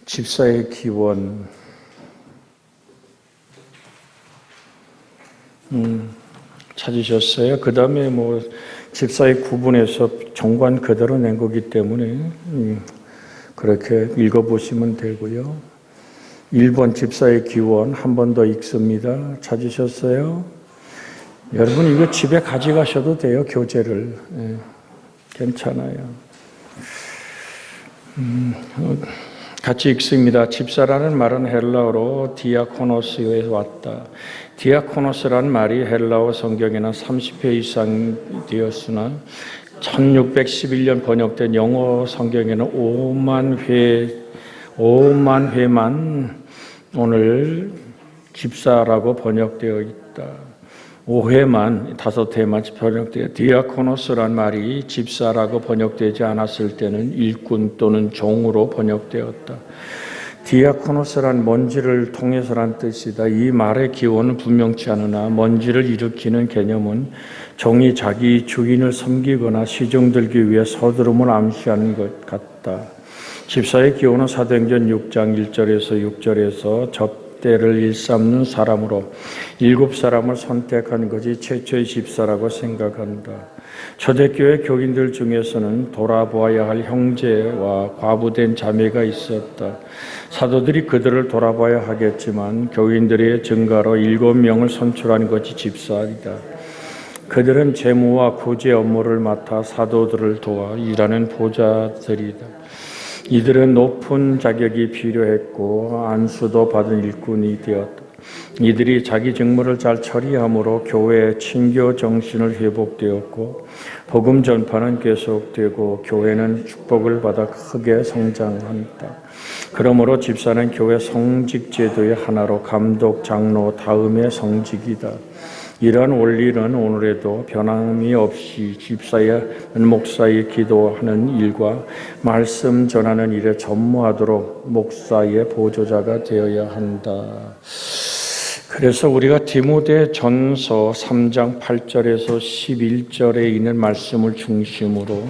집사의 기원. 찾으셨어요? 그 다음에 집사의 구분해서 정관 그대로 낸 거기 때문에 그렇게 읽어보시면 되고요. 1번 집사의 기원 한 번 더 읽습니다. 찾으셨어요? 여러분 이거 집에 가져가셔도 돼요. 교재를. 괜찮아요. 같이 읽습니다. 집사라는 말은 헬라어로 디아코노스에서 왔다. 디아코노스라는 말이 헬라어 성경에는 30회 이상 되었으나 1611년 번역된 영어 성경에는 5만 회만 오늘 집사라고 번역되어 있다. 5회만, 5회만 번역되어 디아코노스란 말이 집사라고 번역되지 않았을 때는 일꾼 또는 종으로 번역되었다. 디아코노스란 먼지를 통해서란 뜻이다. 이 말의 기원은 분명치 않으나 먼지를 일으키는 개념은 종이 자기 주인을 섬기거나 시중 들기 위해 서두름을 암시하는 것 같다. 집사의 기원은 사도행전 6장 1절에서 6절에서 접대를 일삼는 사람으로 7사람을 선택한 것이 최초의 집사라고 생각한다. 초대교회 교인들 중에서는 돌아보아야 할 형제와 과부된 자매가 있었다. 사도들이 그들을 돌아봐야 하겠지만 교인들의 증가로 7명을 선출한 것이 집사이다. 그들은 재무와 구제 업무를 맡아 사도들을 도와 일하는 보좌들이다. 이들은 높은 자격이 필요했고 안수도 받은 일꾼이 되었다. 이들이 자기 직무를 잘 처리함으로 교회의 친교 정신을 회복되었고 복음 전파는 계속되고 교회는 축복을 받아 크게 성장한다. 그러므로 집사는 교회 성직 제도의 하나로 감독, 장로 다음의 성직이다. 이러한 원리는 오늘에도 변함이 없이 집사의 목사의 기도하는 일과 말씀 전하는 일에 전무하도록 목사의 보조자가 되어야 한다. 그래서 우리가 디모데전서 3장 8절에서 11절에 있는 말씀을 중심으로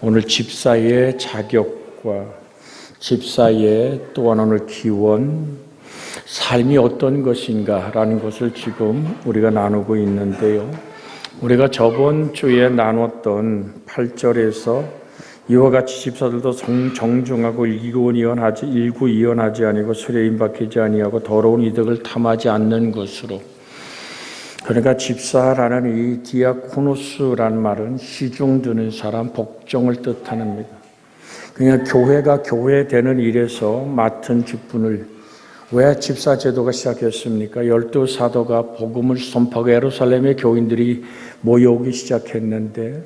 오늘 집사의 자격과 집사의 또한 오늘 기원, 삶이 어떤 것인가라는 것을 지금 우리가 나누고 있는데요. 우리가 저번 주에 나눴던 8절에서 이와 같이 집사들도 정중하고 일구이연하지 아니고 술에 임박하지 아니하고 더러운 이득을 탐하지 않는 것으로. 그러니까 집사라는 이 디아코노스라는 말은 시중 드는 사람, 복종을 뜻합니다. 그냥 교회가 교회되는 일에서 맡은 직분을 왜 집사 제도가 시작했습니까? 12사도가 복음을 선포하고 예루살렘의 교인들이 모여오기 시작했는데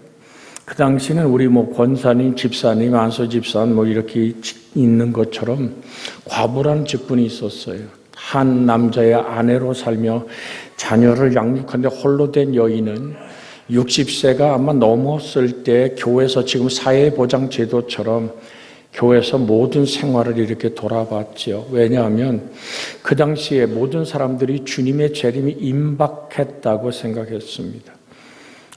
그 당시는 우리 권사님, 집사님, 안수집사 이렇게 있는 것처럼 과부라는 직분이 있었어요. 한 남자의 아내로 살며 자녀를 양육하는데 홀로 된 여인은 60세가 아마 넘었을 때 교회에서 지금 사회보장 제도처럼 교회에서 모든 생활을 이렇게 돌아봤죠. 왜냐하면 그 당시에 모든 사람들이 주님의 재림이 임박했다고 생각했습니다.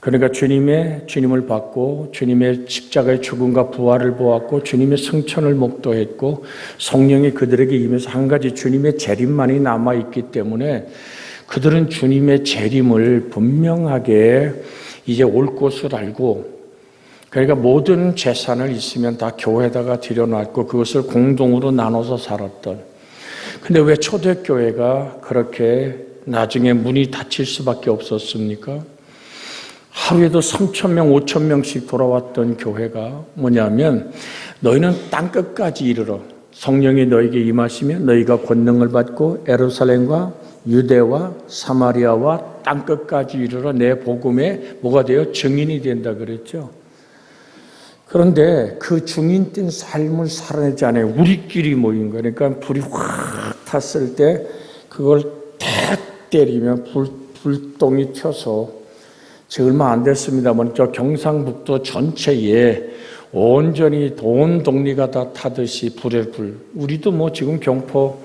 그러니까 주님을 받고 주님의 십자가의 죽음과 부활을 보았고 주님의 승천을 목도했고 성령이 그들에게 임해서 한 가지 주님의 재림만이 남아있기 때문에 그들은 주님의 재림을 분명하게 이제 올 것을 알고 그러니까 모든 재산을 있으면 다 교회에다가 들여놨고 그것을 공동으로 나눠서 살았던. 근데 왜 초대교회가 그렇게 나중에 문이 닫힐 수밖에 없었습니까? 하루에도 3,000명, 5,000명씩 돌아왔던 교회가 뭐냐면 너희는 땅끝까지 이르러 성령이 너에게 임하시면 너희가 권능을 받고 예루살렘과 유대와 사마리아와 땅끝까지 이르러 내 복음에 뭐가 되어 증인이 된다 그랬죠. 그런데 그 증인된 삶을 살아내지 않아요. 우리끼리 모인 거예요. 그러니까 불이 확 탔을 때 그걸 탁 때리면 불똥이 튀어서 얼마 안 됐습니다만 저 경상북도 전체에 온전히 온 동리가 다 타듯이 불에 불. 우리도 지금 경포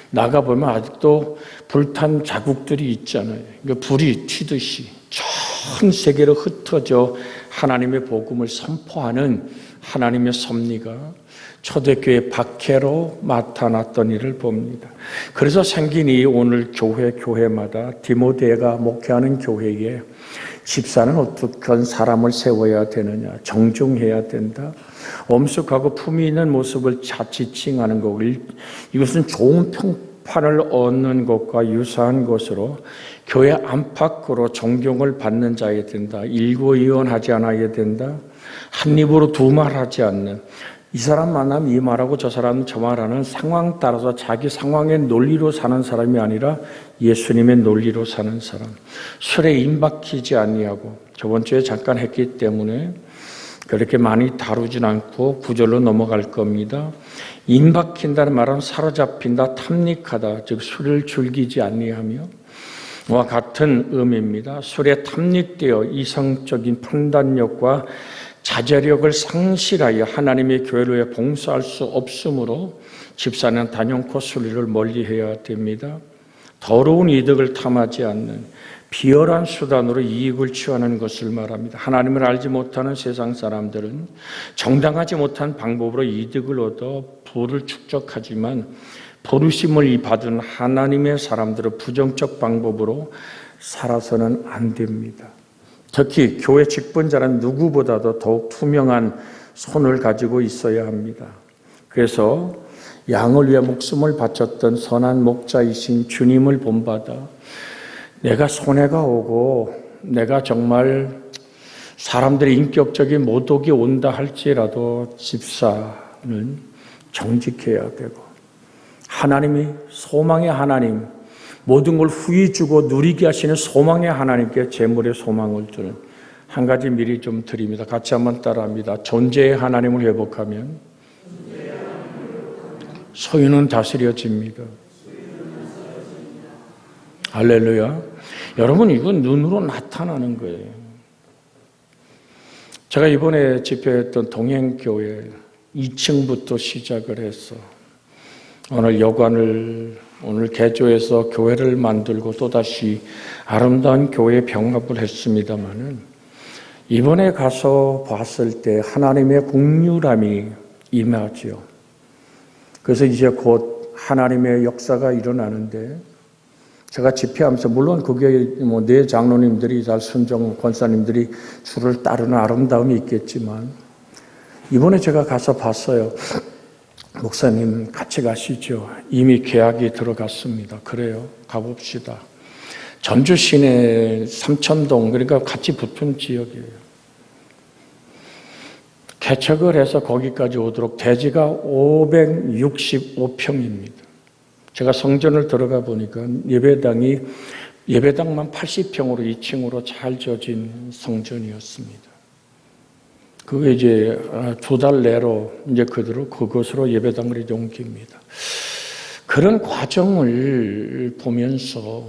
나가보면 아직도 불탄 자국들이 있잖아요. 그러니까 불이 튀듯이 전 세계로 흩어져 하나님의 복음을 선포하는 하나님의 섭리가 초대교회 박해로 나타났던 일을 봅니다. 그래서 생긴 이 오늘 교회마다 디모데가 목회하는 교회에 집사는 어떻게 사람을 세워야 되느냐, 정중해야 된다, 엄숙하고 품위 있는 모습을 지칭하는 것, 이것은 좋은 평판을 얻는 것과 유사한 것으로 교회 안팎으로 존경을 받는 자여야 된다, 일고이원하지 않아야 된다, 한 입으로 두 말하지 않는, 이 사람 만나면 이 말하고 저 사람은 저 말하는 상황 따라서 자기 상황의 논리로 사는 사람이 아니라 예수님의 논리로 사는 사람, 술에 임박히지 아니하고, 저번 주에 잠깐 했기 때문에 그렇게 많이 다루진 않고 구절로 넘어갈 겁니다. 임박힌다는 말은 사로잡힌다, 탐닉하다, 즉 술을 즐기지 아니하며 와 같은 의미입니다. 술에 탐닉되어 이성적인 판단력과 자제력을 상실하여 하나님의 교회를 봉사할 수 없으므로 집사는 단연코 술을 멀리해야 됩니다. 더러운 이득을 탐하지 않는 비열한 수단으로 이익을 취하는 것을 말합니다. 하나님을 알지 못하는 세상 사람들은 정당하지 못한 방법으로 이득을 얻어 부를 축적하지만 부르심을 받은 하나님의 사람들은 부정적 방법으로 살아서는 안 됩니다. 특히 교회 직분자는 누구보다도 더욱 투명한 손을 가지고 있어야 합니다. 그래서 양을 위해 목숨을 바쳤던 선한 목자이신 주님을 본받아 내가 손해가 오고 내가 정말 사람들의 인격적인 모독이 온다 할지라도 집사는 정직해야 되고, 하나님이 소망의 하나님, 모든 걸 후히 주고 누리게 하시는 소망의 하나님께 재물의 소망을 주는, 한 가지 미리 좀 드립니다. 같이 한번 따라합니다. 존재의 하나님을 회복하면 소유는 다스려집니다. 할렐루야. 여러분, 이건 눈으로 나타나는 거예요. 제가 이번에 집회했던 동행교회 2층부터 시작을 해서 오늘 개조해서 교회를 만들고 또다시 아름다운 교회 병합을 했습니다마는, 이번에 가서 봤을 때 하나님의 국률함이 임하죠. 그래서 이제 곧 하나님의 역사가 일어나는데, 제가 집회하면서 물론 그게 네 장로님들이 잘 순종 권사님들이 주를 따르는 아름다움이 있겠지만, 이번에 제가 가서 봤어요. 목사님 같이 가시죠. 이미 계약이 들어갔습니다. 그래요. 가봅시다. 전주 시내 삼천동, 그러니까 같이 붙은 지역이에요. 개척을 해서 거기까지 오도록 대지가 565평입니다. 제가 성전을 들어가 보니까 예배당만 80평으로 2층으로 잘 지어진 성전이었습니다. 그게 이제 2달 내로 이제 그것으로 예배당을 이제 옮깁니다. 그런 과정을 보면서,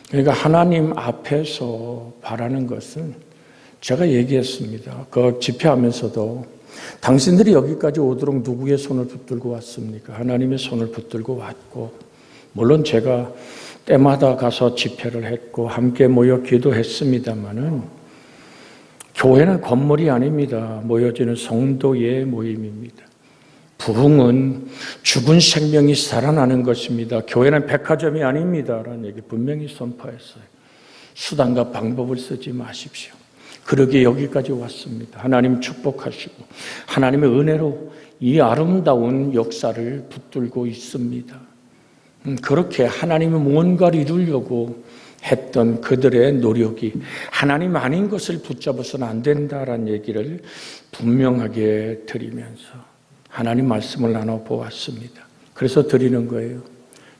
그러니까 하나님 앞에서 바라는 것은, 제가 얘기했습니다. 그 집회하면서도 당신들이 여기까지 오도록 누구의 손을 붙들고 왔습니까? 하나님의 손을 붙들고 왔고, 물론 제가 때마다 가서 집회를 했고 함께 모여 기도했습니다마는, 교회는 건물이 아닙니다. 모여지는 성도의 모임입니다. 부흥은 죽은 생명이 살아나는 것입니다. 교회는 백화점이 아닙니다. 라는 얘기 분명히 선포했어요. 수단과 방법을 쓰지 마십시오. 그러기에 여기까지 왔습니다. 하나님 축복하시고 하나님의 은혜로 이 아름다운 역사를 붙들고 있습니다. 그렇게 하나님이 뭔가를 이루려고 했던 그들의 노력이 하나님 아닌 것을 붙잡아서는 안 된다라는 얘기를 분명하게 드리면서 하나님 말씀을 나눠보았습니다. 그래서 드리는 거예요.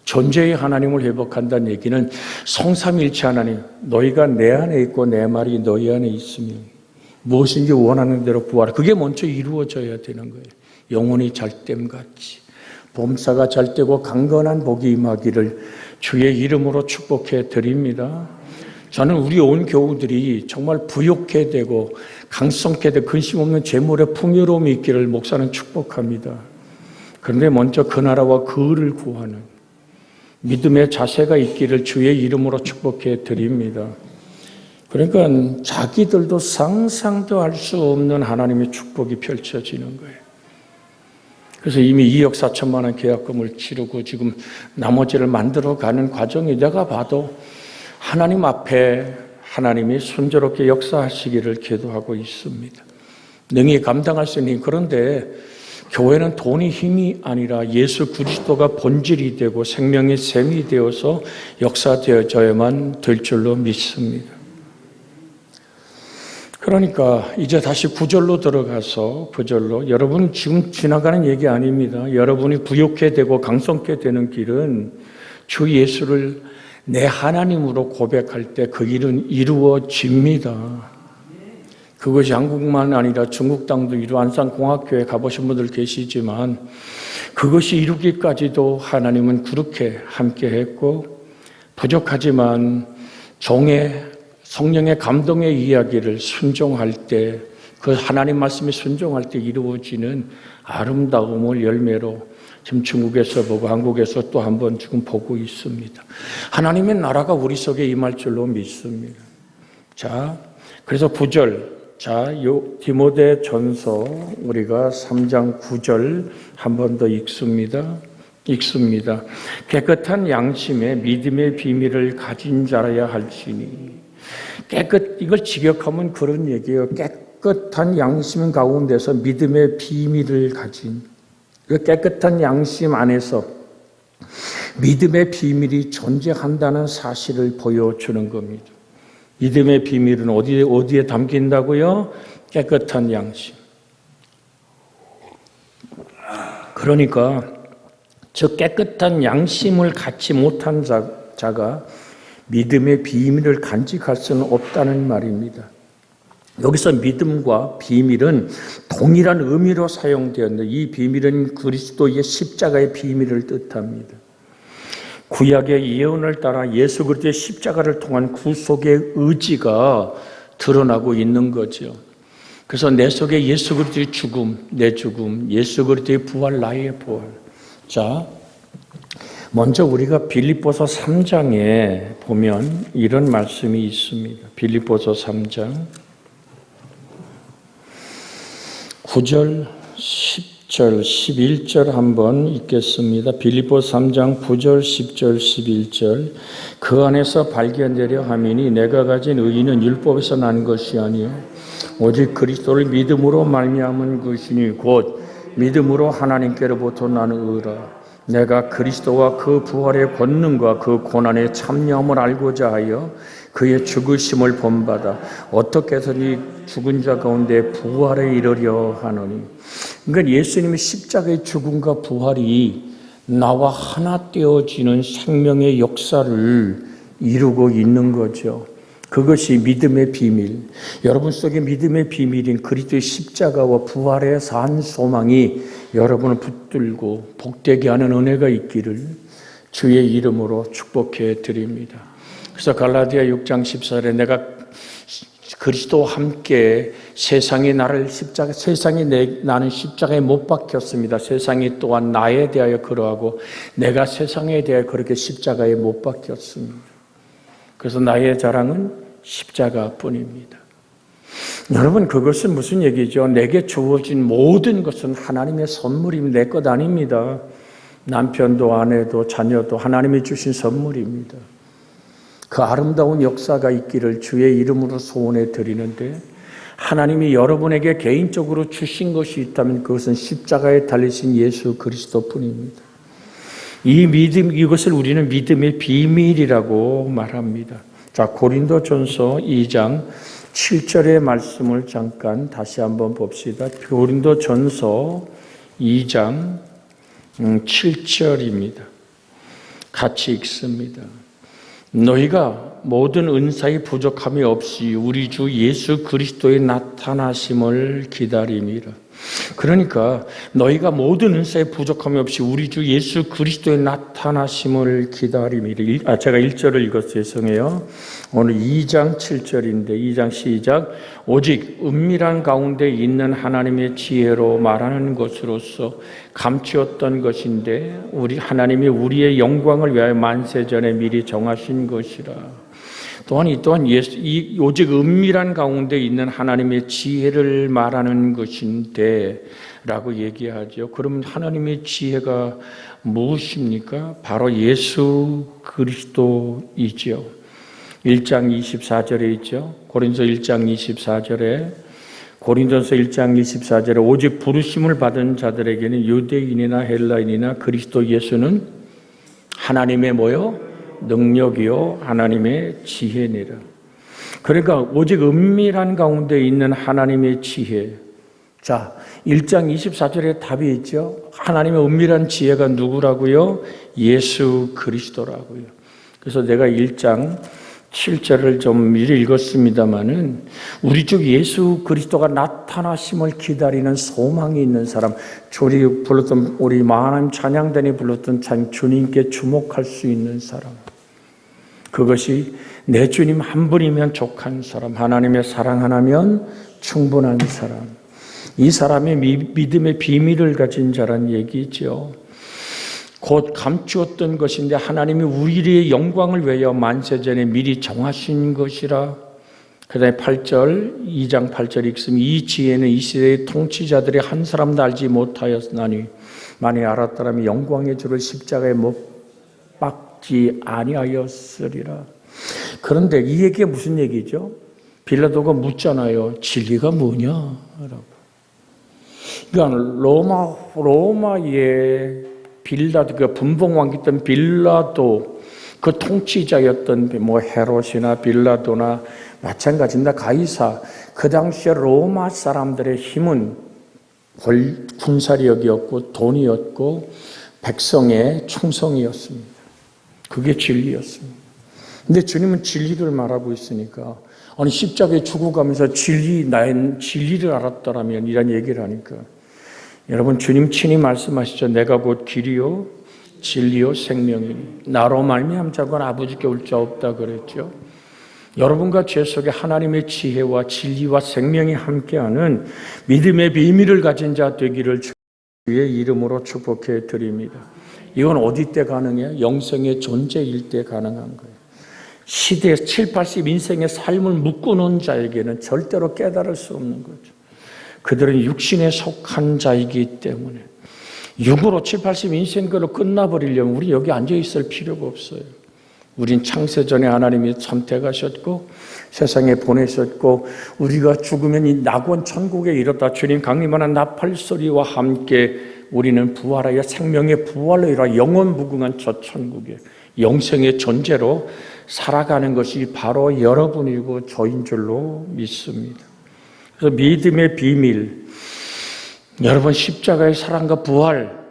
존재의 하나님을 회복한다는 얘기는 성삼일체 하나님, 너희가 내 안에 있고 내 말이 너희 안에 있으면 무엇인지 원하는 대로 구하라. 그게 먼저 이루어져야 되는 거예요. 영혼이 잘됨같이 봄사가 잘되고 강건한 복이 임하기를 주의 이름으로 축복해 드립니다. 저는 우리 온 교우들이 정말 부욕해 되고 강성케 되고 근심 없는 재물의 풍요로움이 있기를 목사는 축복합니다. 그런데 먼저 그 나라와 그 의를 구하는 믿음의 자세가 있기를 주의 이름으로 축복해 드립니다. 그러니까 자기들도 상상도 할 수 없는 하나님의 축복이 펼쳐지는 거예요. 그래서 이미 2억 4천만 원 계약금을 치르고 지금 나머지를 만들어가는 과정이 내가 봐도 하나님 앞에 하나님이 순조롭게 역사하시기를 기도하고 있습니다. 능히 감당할 수 있는. 그런데 교회는 돈이 힘이 아니라 예수 그리스도가 본질이 되고 생명의 샘이 되어서 역사되어져야만 될 줄로 믿습니다. 그러니까 이제 다시 9절로 들어가서 9절로, 여러분 지금 지나가는 얘기 아닙니다. 여러분이 부욕해 되고 강성케 되는 길은 주 예수를 내 하나님으로 고백할 때 그 일은 이루어집니다. 그것이 한국만 아니라 중국 땅도 안산공학교에 가보신 분들 계시지만 그것이 이루기까지도 하나님은 그렇게 함께 했고, 부족하지만 종의 성령의 감동의 이야기를 순종할 때, 그 하나님 말씀에 순종할 때 이루어지는 아름다움을 열매로 지금 중국에서 보고 한국에서 또 한 번 지금 보고 있습니다. 하나님의 나라가 우리 속에 임할 줄로 믿습니다. 자, 그래서 9절. 자, 디모데 전서 우리가 3장 9절 한 번 더 읽습니다. 깨끗한 양심에 믿음의 비밀을 가진 자라야 할지니. 이걸 직역하면 그런 얘기예요. 깨끗한 양심 가운데서 믿음의 비밀을 가진, 그 깨끗한 양심 안에서 믿음의 비밀이 존재한다는 사실을 보여주는 겁니다. 믿음의 비밀은 어디에 담긴다고요? 깨끗한 양심. 그러니까 저 깨끗한 양심을 갖지 못한 자가 믿음의 비밀을 간직할 수는 없다는 말입니다. 여기서 믿음과 비밀은 동일한 의미로 사용되었는데, 이 비밀은 그리스도의 십자가의 비밀을 뜻합니다. 구약의 예언을 따라 예수 그리스도의 십자가를 통한 구속의 의지가 드러나고 있는 거죠. 그래서 내 속에 예수 그리스도의 죽음, 내 죽음, 예수 그리스도의 부활, 나의 부활. 자, 먼저 우리가 빌립보서 3장에 보면 이런 말씀이 있습니다. 빌립보서 3장 9절, 10절, 11절 한번 읽겠습니다. 빌립보서 3장 9절, 10절, 11절. 그 안에서 발견되려 함이니 내가 가진 의의는 율법에서 난 것이 아니요 오직 그리스도를 믿음으로 말미암은 것이니 곧 믿음으로 하나님께로부터 나는 의라. 내가 그리스도와 그 부활의 권능과 그 고난의 참여함을 알고자 하여 그의 죽으심을 본받아 어떻게 해서니 죽은 자 가운데 부활에 이르려 하노니. 그러니까 예수님의 십자가의 죽음과 부활이 나와 하나 되어지는 생명의 역사를 이루고 있는 거죠. 그것이 믿음의 비밀. 여러분 속에 믿음의 비밀인 그리스도의 십자가와 부활의 산 소망이 여러분을 붙들고 복되게 하는 은혜가 있기를 주의 이름으로 축복해 드립니다. 그래서 갈라디아 6장 14절에 내가 그리스도와 함께 세상이 나는 십자가에 못 박혔습니다. 세상이 또한 나에 대하여 그러하고 내가 세상에 대하여 그렇게 십자가에 못 박혔습니다. 그래서 나의 자랑은 십자가뿐입니다. 여러분, 그것은 무슨 얘기죠? 내게 주어진 모든 것은 하나님의 선물입니다. 내 것 아닙니다. 남편도 아내도 자녀도 하나님이 주신 선물입니다. 그 아름다운 역사가 있기를 주의 이름으로 소원해 드리는데, 하나님이 여러분에게 개인적으로 주신 것이 있다면 그것은 십자가에 달리신 예수 그리스도뿐입니다. 이 믿음, 이것을 우리는 믿음의 비밀이라고 말합니다. 자, 고린도전서 2장 7절의 말씀을 잠깐 다시 한번 봅시다. 고린도전서 2장 7절입니다. 같이 읽습니다. 너희가 모든 은사의 부족함이 없이 우리 주 예수 그리스도의 나타나심을 기다림이라. 그러니까 너희가 모든 은사의 부족함이 없이 우리 주 예수 그리스도의 나타나심을 기다림이라. 제가 1절을 읽었어요. 죄송해요. 오늘 2장 7절인데 2장 시작. 오직 은밀한 가운데 있는 하나님의 지혜로 말하는 것으로서 감추었던 것인데 우리 하나님이 우리의 영광을 위하여 만세전에 미리 정하신 것이라. 또한 이 오직 은밀한 가운데 있는 하나님의 지혜를 말하는 것인데 라고 얘기하죠. 그러면 하나님의 지혜가 무엇입니까? 바로 예수 그리스도이죠. 1장 24절에 있죠. 고린도서 1장 24절에 오직 부르심을 받은 자들에게는 유대인이나 헬라인이나 그리스도 예수는 하나님의 뭐요? 능력이요 하나님의 지혜니라. 그러니까 오직 은밀한 가운데 있는 하나님의 지혜. 자, 1장 24절에 답이 있죠. 하나님의 은밀한 지혜가 누구라고요? 예수 그리스도라고요. 그래서 내가 1장 7절을 좀 미리 읽었습니다마는 우리 쪽 예수 그리스도가 나타나심을 기다리는 소망이 있는 사람, 우리 하나님 찬양단이 불렀던 주님께 주목할 수 있는 사람, 그것이 내 주님 한 분이면 족한 사람, 하나님의 사랑 하나면 충분한 사람, 이 사람의 믿음의 비밀을 가진 자란 얘기죠. 곧 감추었던 것인데 하나님이 우리의 영광을 위하여 만세전에 미리 정하신 것이라. 그 다음에 2장 8절 읽으면 이 지혜는 이 시대의 통치자들이 한 사람도 알지 못하였나니 만일 알았더라면 영광의 주를 십자가에 못 박지 아니하였으리라. 그런데 이 얘기가 무슨 얘기죠? 빌라도가 묻잖아요. 진리가 뭐냐라고. 그러니까 로마의 빌라도, 그 분봉왕이었던 빌라도, 그 통치자였던 헤롯이나 빌라도나 마찬가지입니다. 가이사. 그 당시에 로마 사람들의 힘은 군사력이었고 돈이었고 백성의 충성이었습니다. 그게 진리였습니다. 근데 주님은 진리를 말하고 있으니까, 아니 십자가에 죽어가면서 진리를 알았더라면 이런 얘기를 하니까, 여러분 주님 친히 말씀하시죠. 내가 곧 길이요 진리요 생명이니 나로 말미암 자건 아버지께 올 자 없다 그랬죠. 여러분과 제 속에 하나님의 지혜와 진리와 생명이 함께하는 믿음의 비밀을 가진 자 되기를 주의 이름으로 축복해 드립니다. 이건 어디 때 가능해요? 영생의 존재일 때 가능한 거예요. 시대 7, 80 인생의 삶을 묶어놓은 자에게는 절대로 깨달을 수 없는 거죠. 그들은 육신에 속한 자이기 때문에 육으로 7, 80 인생으로 끝나버리려면 우리 여기 앉아있을 필요가 없어요. 우린 창세전에 하나님이 선택하셨고 세상에 보내셨고 우리가 죽으면 이 낙원 천국에 이르다 주님 강림하는 나팔소리와 함께 우리는 부활하여 생명의 부활로 이루어 영원 무궁한 저 천국에 영생의 존재로 살아가는 것이 바로 여러분이고 저인 줄로 믿습니다. 그래서 믿음의 비밀, 여러분 십자가의 사랑과 부활,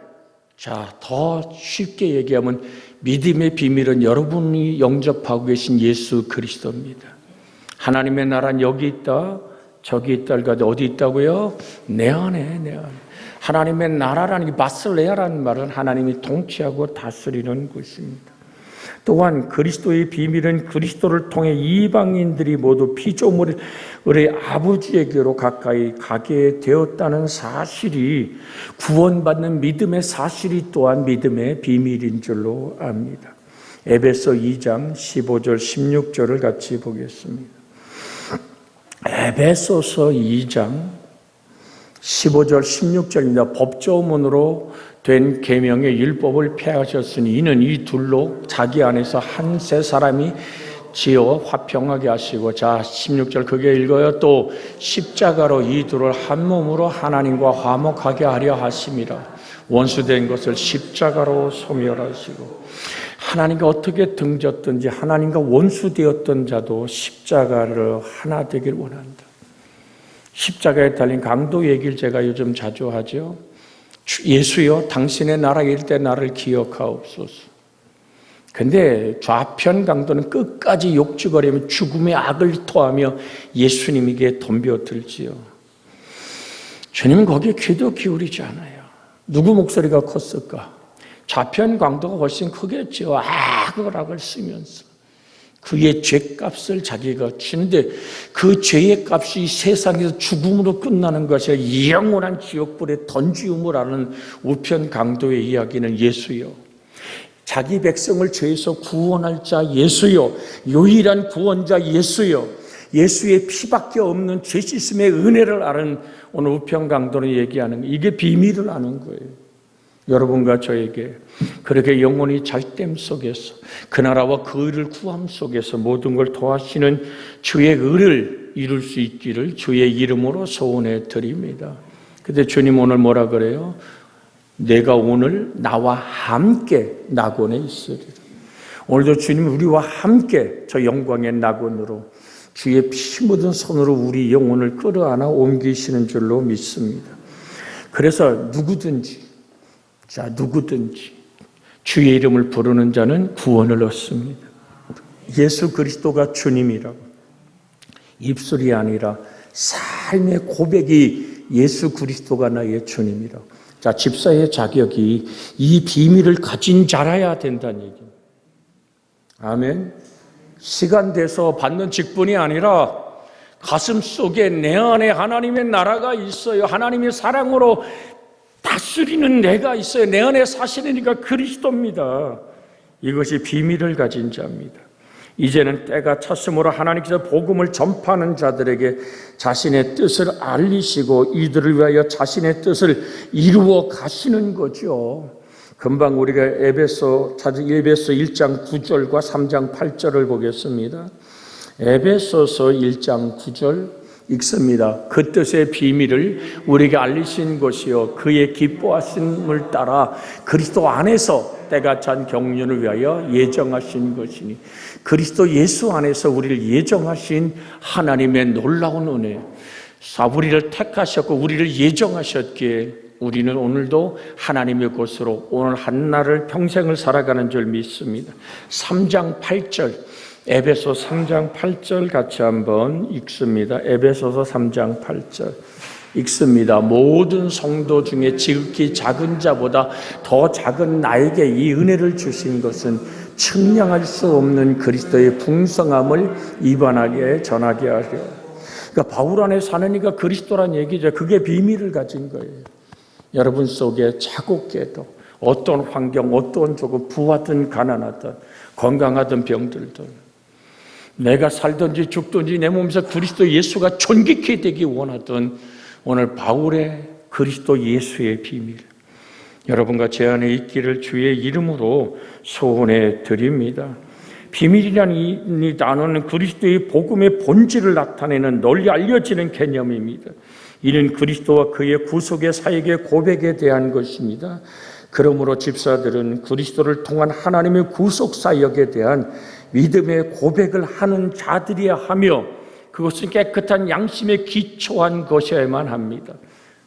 자, 더 쉽게 얘기하면 믿음의 비밀은 여러분이 영접하고 계신 예수 그리스도입니다. 하나님의 나라는 여기 있다, 저기 있다, 어디 있다고요? 내 안에. 하나님의 나라라는 게 바슬레아라는 말은 하나님이 통치하고 다스리는 것입니다. 또한 그리스도의 비밀은 그리스도를 통해 이방인들이 모두 피조물의 아버지에게로 가까이 가게 되었다는 사실이 구원받는 믿음의 사실이 또한 믿음의 비밀인 줄로 압니다. 에베소 2장 15절 16절을 같이 보겠습니다. 에베소서 2장 15절 16절입니다. 법조문으로 된 계명의 율법을 폐하셨으니 이는 이 둘로 자기 안에서 한 세 사람이 지어 화평하게 하시고, 자 16절 그게 읽어요. 또 십자가로 이 둘을 한 몸으로 하나님과 화목하게 하려 하심이라. 원수된 것을 십자가로 소멸하시고, 하나님과 어떻게 등졌든지 하나님과 원수되었던 자도 십자가를 하나 되길 원한다. 십자가에 달린 강도 얘기를 제가 요즘 자주 하죠. 예수여 당신의 나라에 이를 때 나를 기억하옵소서. 근데 좌편 강도는 끝까지 욕죽거리며 죽음의 악을 토하며 예수님에게 덤벼들지요. 주님은 거기에 귀도 기울이지 않아요. 누구 목소리가 컸을까? 좌편 강도가 훨씬 크겠죠. 악을 쓰면서 그의 죄값을 자기가 치는데 그 죄의 값이 세상에서 죽음으로 끝나는 것이 아니라 영원한 지옥불에 던지움을 하는 우편 강도의 이야기는 예수요. 자기 백성을 죄에서 구원할 자 예수요, 유일한 구원자 예수요, 예수의 피밖에 없는 죄 씻음의 은혜를 아는 오늘 우평강도는 얘기하는 거예요. 이게 비밀을 아는 거예요. 여러분과 저에게 그렇게 영원히 잘됨 속에서 그 나라와 그 의를 구함 속에서 모든 걸 도와주시는 주의 의를 이룰 수 있기를 주의 이름으로 소원해 드립니다. 근데 주님 오늘 뭐라 그래요? 내가 오늘 나와 함께 낙원에 있으리라. 오늘도 주님 우리와 함께 저 영광의 낙원으로 주의 피 묻은 손으로 우리 영혼을 끌어안아 옮기시는 줄로 믿습니다. 그래서 누구든지 주의 이름을 부르는 자는 구원을 얻습니다. 예수 그리스도가 주님이라고 입술이 아니라 삶의 고백이 예수 그리스도가 나의 주님이라고. 자, 집사의 자격이 이 비밀을 가진 자라야 된다는 얘기입니다. 아멘. 시간 돼서 받는 직분이 아니라 가슴 속에 내 안에 하나님의 나라가 있어요. 하나님의 사랑으로 다스리는 내가 있어요. 내 안에 사시는 이가 그리스도입니다. 이것이 비밀을 가진 자입니다. 이제는 때가 찼으므로 하나님께서 복음을 전파하는 자들에게 자신의 뜻을 알리시고 이들을 위하여 자신의 뜻을 이루어 가시는 거죠. 금방 우리가 에베소 1장 9절과 3장 8절을 보겠습니다. 에베소서 1장 9절 읽습니다. 그 뜻의 비밀을 우리에게 알리신 것이요 그의 기뻐하심을 따라 그리스도 안에서 때가 찬 경륜을 위하여 예정하신 것이니 그리스도 예수 안에서 우리를 예정하신 하나님의 놀라운 은혜. 우리를 택하셨고 우리를 예정하셨기에 우리는 오늘도 하나님의 것으로 오늘 한날을 평생을 살아가는 줄 믿습니다. 3장 8절 에베소 3장 8절 같이 한번 읽습니다. 에베소서 3장 8절 읽습니다. 모든 성도 중에 지극히 작은 자보다 더 작은 나에게 이 은혜를 주신 것은 측량할 수 없는 그리스도의 풍성함을 이반하게 전하게 하려. 그러니까 바울 안에 사는 이가 그리스도란 얘기죠. 그게 비밀을 가진 거예요. 여러분 속에 자국게도 어떤 환경, 어떤 조금 부하든 가난하든 건강하든 병들든 내가 살든지 죽든지 내 몸에서 그리스도 예수가 존귀케 되기 원하던 오늘 바울의 그리스도 예수의 비밀 여러분과 제 안에 있기를 주의 이름으로 소원해 드립니다. 비밀이라는 이 단어는 그리스도의 복음의 본질을 나타내는 널리 알려지는 개념입니다. 이는 그리스도와 그의 구속의 사역의 고백에 대한 것입니다. 그러므로 집사들은 그리스도를 통한 하나님의 구속 사역에 대한 믿음의 고백을 하는 자들이야 하며 그것은 깨끗한 양심에 기초한 것이어야만 합니다.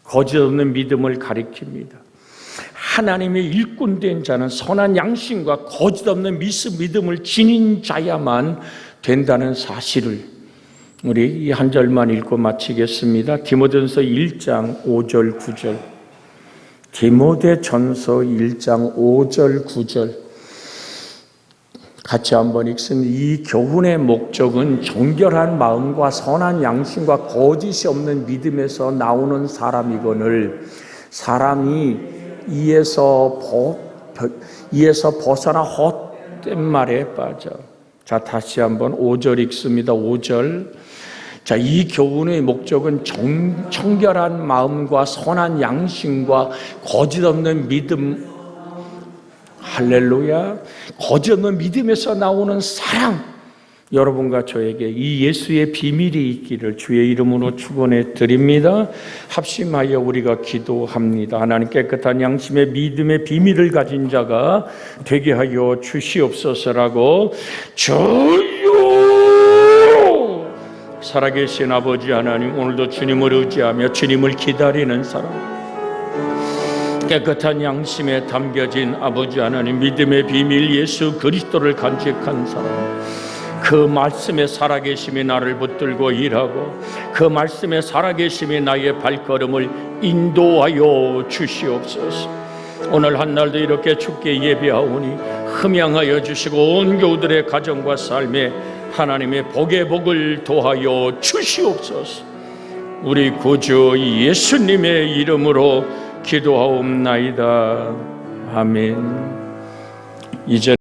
거짓 없는 믿음을 가리킵니다. 하나님의 일꾼된 자는 선한 양심과 거짓 없는 믿음을 지닌 자야만 된다는 사실을 우리 이 한 절만 읽고 마치겠습니다. 디모데전서 1장 5절 9절 디모데전서 1장 5절 9절 같이 한번 읽습니다. 이 교훈의 목적은 정결한 마음과 선한 양심과 거짓이 없는 믿음에서 나오는 사람이거늘 사람이 이에서 벗어나 헛된 말에 빠져. 자, 다시 한번 5절 읽습니다. 5절. 자, 이 교훈의 목적은 청결한 마음과 선한 양심과 거짓 없는 믿음, 할렐루야, 거짓 없는 믿음에서 나오는 사랑, 여러분과 저에게 이 예수의 비밀이 있기를 주의 이름으로 축원해 드립니다. 합심하여 우리가 기도합니다. 하나님 깨끗한 양심의 믿음의 비밀을 가진 자가 되게 하여 주시옵소서라고. 주여! 살아계신 아버지 하나님, 오늘도 주님을 의지하며 주님을 기다리는 사람, 깨끗한 양심에 담겨진 아버지 하나님, 믿음의 비밀 예수 그리스도를 간직한 사람, 그 말씀에 살아계심이 나를 붙들고 일하고 그 말씀에 살아계심이 나의 발걸음을 인도하여 주시옵소서. 오늘 한날도 이렇게 주께 예배하오니 흠양하여 주시고 온 교우들의 가정과 삶에 하나님의 복의 복을 도하여 주시옵소서. 우리 구주 예수님의 이름으로 기도하옵나이다. 아멘. 이전